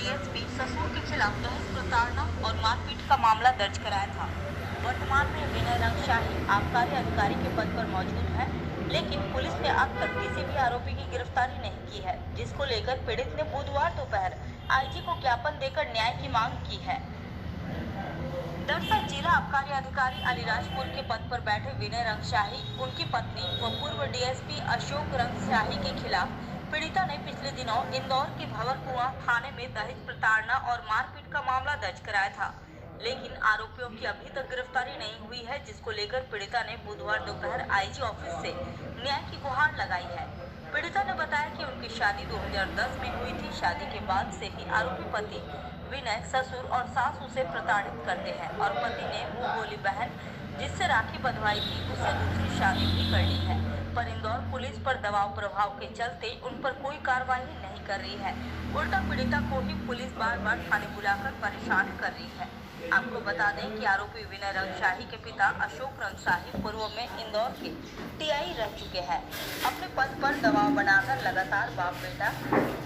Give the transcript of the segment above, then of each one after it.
DSP ससुर के खिलाफ दहेज प्रताड़ना और मारपीट का मामला दर्ज कराया था। वर्तमान में विनय रंगशाही आबकारी अधिकारी के पद पर मौजूद है, लेकिन पुलिस ने अब तक किसी भी आरोपी की गिरफ्तारी नहीं की है, जिसको लेकर पीड़ित ने बुधवार दोपहर आईजी को ज्ञापन देकर न्याय की मांग की है। दरअसल जिला आबकारी अधिकारी अलीराजपुर के पद पर बैठे विनय रंगशाही, उनकी पत्नी व पूर्व डीएसपी अशोक रंगशाही के खिलाफ पीड़िता ने पिछले दिनों इंदौर के भंवरकुआं थाने में दहेज प्रताड़ना और मारपीट का मामला दर्ज कराया था, लेकिन आरोपियों की अभी तक गिरफ्तारी नहीं हुई है, जिसको लेकर पीड़िता ने बुधवार दोपहर आईजी ऑफिस से न्याय की गुहार लगाई है। पीड़िता ने बताया कि उनकी शादी 2010 में हुई थी। शादी के बाद से ही आरोपी पति विनय ससुर और सास उसे प्रताड़ित करते हैं और पति ने मुंह बोली बहन जिससे राखी बंधवाई थी उससे दूसरी शादी भी कर ली है, पर इंदौर पुलिस पर दबाव प्रभाव के चलते उन पर कोई कार्रवाई नहीं कर रही है। उल्टा पीड़िता को ही पुलिस बार बार थाने बुलाकर परेशान कर रही है। आपको बता दें कि आरोपी विनय रंगशाही के पिता अशोक रंगशाही पूर्व में इंदौर के टीआई रह चुके हैं। अपने पद पर दबाव बनाकर लगातार बाप बेटा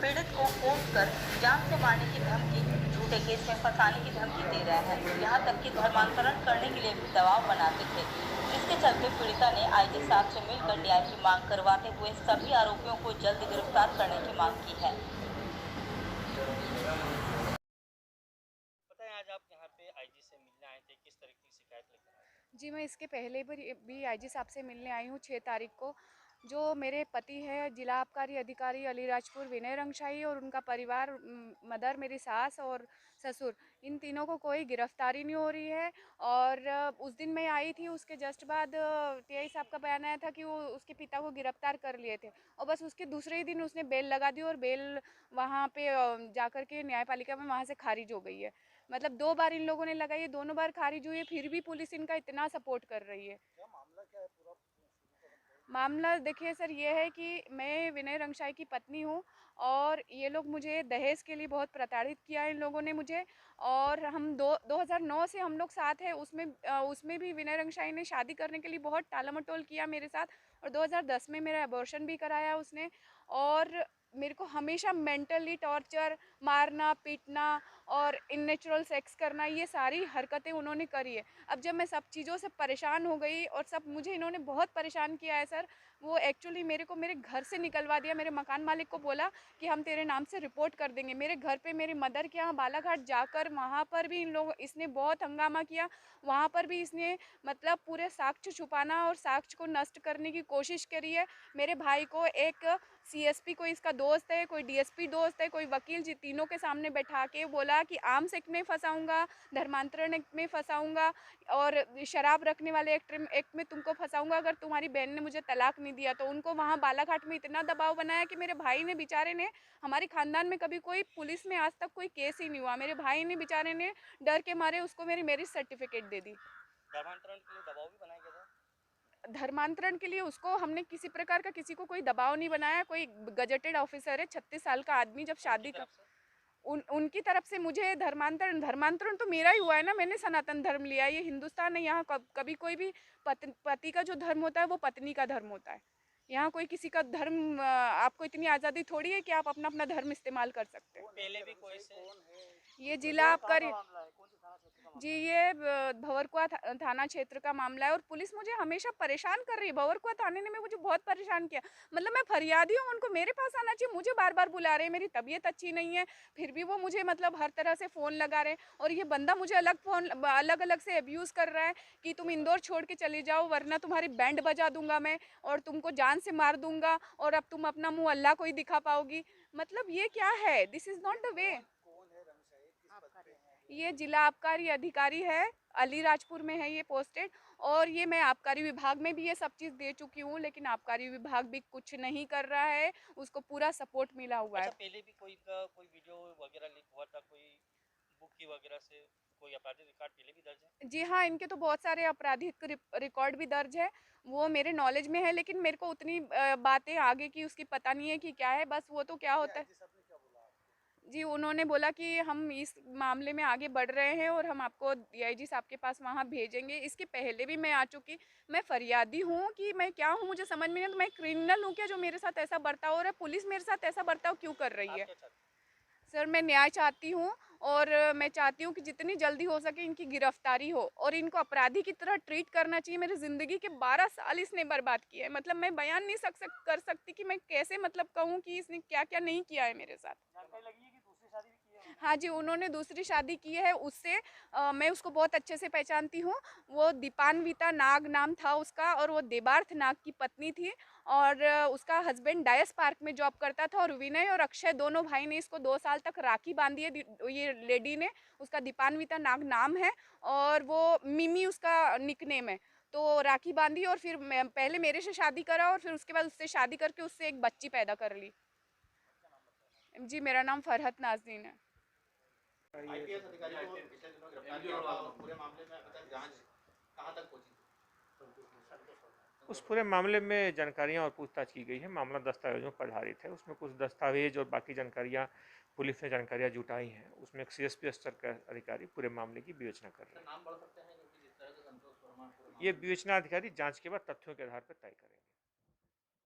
पीड़ित को फोन कर जान से मारने की धमकी, झूठे केस में फंसाने की धमकी दे रहे हैं। यहाँ तक कि धर्मांतरण करने के लिए भी दबाव बनाते थे, जिसके चलते पीड़िता ने आईजी साहब से मिलकर न्याय की मांग करवाते हुए सभी आरोपियों को जल्द गिरफ्तार करने की मांग की है। पता है आज आप यहाँ पे आईजी से मिलने आए थे, किस तरह की शिकायत लेकर आए थे? जी, मैं इसके पहले भी आईजी साहब से मिलने आई हूँ 6 तारीख को। जो मेरे पति हैं जिला आबकारी अधिकारी अलीराजपुर विनय रंगशाही और उनका परिवार, मदर मेरी सास और ससुर, इन तीनों को कोई गिरफ्तारी नहीं हो रही है। और उस दिन मैं आई थी, उसके जस्ट बाद टीआई साहब का बयान आया था कि वो उसके पिता को गिरफ्तार कर लिए थे और बस उसके दूसरे ही दिन उसने बेल लगा दी और बेल वहाँ पे जाकर के न्यायपालिका में वहाँ से खारिज हो गई है। मतलब 2 बार इन लोगों ने लगाई है, दोनों बार खारिज हुई है, फिर भी पुलिस इनका इतना सपोर्ट कर रही है। क्या मामला क्या है पूरा शुरू से बताइए। मामला देखिए सर, ये है कि मैं विनय रंगशाही की पत्नी हूँ और ये लोग मुझे दहेज के लिए बहुत प्रताड़ित किया है इन लोगों ने मुझे। और हम 2009 से हम लोग साथ हैं, उसमें भी विनय रंगशाही ने शादी करने के लिए बहुत टालमटोल किया मेरे साथ और 2010 में मेरा अबॉर्शन भी कराया उसने। और मेरे को हमेशा मेंटली टॉर्चर, मारना पीटना और इननेचुरल सेक्स करना, ये सारी हरकतें उन्होंने करी है। अब जब मैं सब चीज़ों से परेशान हो गई और सब मुझे इन्होंने बहुत परेशान किया है सर, वो एक्चुअली मेरे को मेरे घर से निकलवा दिया। मेरे मकान मालिक को बोला कि हम तेरे नाम से रिपोर्ट कर देंगे। मेरे घर पे मेरी मदर के यहाँ बालाघाट जाकर वहाँ पर भी इसने बहुत हंगामा किया। वहाँ पर भी इसने मतलब पूरे साक्ष्य छुपाना और साक्ष्य को नष्ट करने की कोशिश करी है। मेरे भाई को एक सीएसपी कोई इसका दोस्त है, कोई डीएसपी दोस्त है, कोई वकील, जी तीनों के सामने बैठा के बोला कि आर्म्स एक्ट में फंसाऊंगा, धर्मांतरण एक्ट में फंसाऊंगा और शराब रखने वाले एक्ट में तुमको फंसाऊंगा अगर तुम्हारी बहन ने मुझे तलाक नहीं दिया तो। उनको वहाँ बालाघाट में इतना दबाव बनाया कि मेरे भाई ने बेचारे ने, हमारे खानदान में कभी कोई पुलिस में आज तक कोई केस ही नहीं हुआ, मेरे भाई ने बेचारे ने डर के मारे उसको मेरी मैरिज सर्टिफिकेट दे दी। धर्मांतरण के लिए दबाव भी बनाया गया था। धर्मांतरण के लिए उसको हमने किसी प्रकार का किसी को कोई दबाव नहीं बनाया। कोई गजेटेड ऑफिसर है, 36 साल का आदमी, जब उनकी शादी का तरफ से उनकी तरफ से मुझे धर्मांतरण तो मेरा ही हुआ है ना। मैंने सनातन धर्म लिया है, ये हिंदुस्तान है। यहाँ कभी कोई भी पति का जो धर्म होता है वो पत्नी का धर्म होता है। यहाँ कोई किसी का धर्म, आपको इतनी आज़ादी थोड़ी है कि आप अपना अपना धर्म इस्तेमाल कर सकते हैं। पहले भी कोई से ये जिला आबकारी, मामला है, कौन से थाना क्षेत्र का जी मामला है? ये भंवरकुआ थाना क्षेत्र का मामला है और पुलिस मुझे हमेशा परेशान कर रही है। भंवरकुआ थाने ने मुझे बहुत परेशान किया। मतलब मैं फरियादी हूँ, उनको मेरे पास आना चाहिए, मुझे बार बार बुला रहे हैं। मेरी तबीयत अच्छी नहीं है फिर भी वो मुझे मतलब हर तरह से फ़ोन लगा रहे हैं। और ये बंदा मुझे अलग अलग से अब्यूज़ कर रहा है कि तुम इंदौर छोड़ के चले जाओ वरना तुम्हारी बैंड बजा दूंगा मैं और तुमको जान से मार दूंगा और अब तुम अपना मुँह अल्लाह को ही दिखा पाओगी। मतलब ये क्या है? This is not the way. कौन है रंगशाही, किस पद पे हैं अभी आप? ये जिला आबकारी अधिकारी है, अलीराजपुर में है ये पोस्टेड। और ये मैं आबकारी विभाग में भी ये सब चीज़ दे चुकी हूँ, लेकिन आबकारी विभाग भी कुछ नहीं कर रहा है, उसको पूरा सपोर्ट मिला हुआ अच्छा, है। पहले भी कोई का कोई वीडियो वगैरह लीक हुआ था, कोई बुक की वगैरह से कोई आपराधिक रिकॉर्ड पहले भी दर्ज है? जी हाँ, इनके तो बहुत सारे आपराधिक रिकॉर्ड भी दर्ज है, वो मेरे नॉलेज में है, लेकिन मेरे को उतनी बातें आगे की उसकी पता नहीं है कि क्या है। बस वो तो क्या अभी होता है, आईजी साहब ने क्या बोला आपको? जी उन्होंने बोला कि हम इस मामले में आगे बढ़ रहे हैं और हम आपको डीआईजी साहब के पास वहाँ भेजेंगे। इसके पहले भी मैं आ चुकी, मैं फरियादी हूँ कि मैं क्या हूँ मुझे समझ में नहीं आता। मैं क्रिमिनल हूँ क्या जो मेरे साथ ऐसा बर्ताव हो रहा है? पुलिस मेरे साथ ऐसा बर्ताव क्यों कर रही आप है? क्या चाहते हैं? सर मैं न्याय चाहती हूँ और मैं चाहती हूँ कि जितनी जल्दी हो सके इनकी गिरफ्तारी हो और इनको अपराधी की तरह ट्रीट करना चाहिए। मेरी ज़िंदगी के 12 साल इसने बर्बाद किए हैं। मतलब मैं बयान नहीं कर सकती कि मैं कैसे मतलब कहूँ कि इसने क्या-क्या नहीं किया है मेरे साथ। जानकारी लगी है कि दूसरी शादी भी की है उन्होंने? हाँ जी, उन्होंने दूसरी शादी की है उससे। मैं उसको बहुत अच्छे से पहचानती हूँ। वो दीपान्विता नाग नाम था उसका और वो देबार्थ नाग की पत्नी थी और उसका हस्बैंड डायस पार्क में जॉब करता था और विनय और अक्षय दोनों भाई ने इसको 2 साल तक राखी बांधी है। ये लेडी ने, उसका दीपान्विता नाग नाम है और वो मिमी उसका निकनेम है। तो राखी बांधी और फिर मैं पहले मेरे से शादी करा और फिर उसके बाद उससे शादी करके उससे एक बच्ची पैदा कर ली। जी, मेरा नाम फरहत नाज़रीन है। आईपीएस अधिकारी को पिछले दिनों गिरफ्तार किया था और पूरे मामले में अभी तक जांच कहां तक पहुंची? उस पूरे मामले में जानकारियां और पूछताछ की गई है। मामला दस्तावेजों पर आधारित है। उसमें कुछ दस्तावेज और बाकी जानकारियां पुलिस ने जानकारियां जुटाई हैं। उसमें एक सीएसपी स्तर का अधिकारी पूरे मामले की विवेचना कर रहे हैं। नाम बढ़ सकते हैं क्योंकि जिस तरह से संतोष वर्मा पूरे ये विवेचना अधिकारी जांच के बाद तथ्यों के आधार पर तय करेंगे।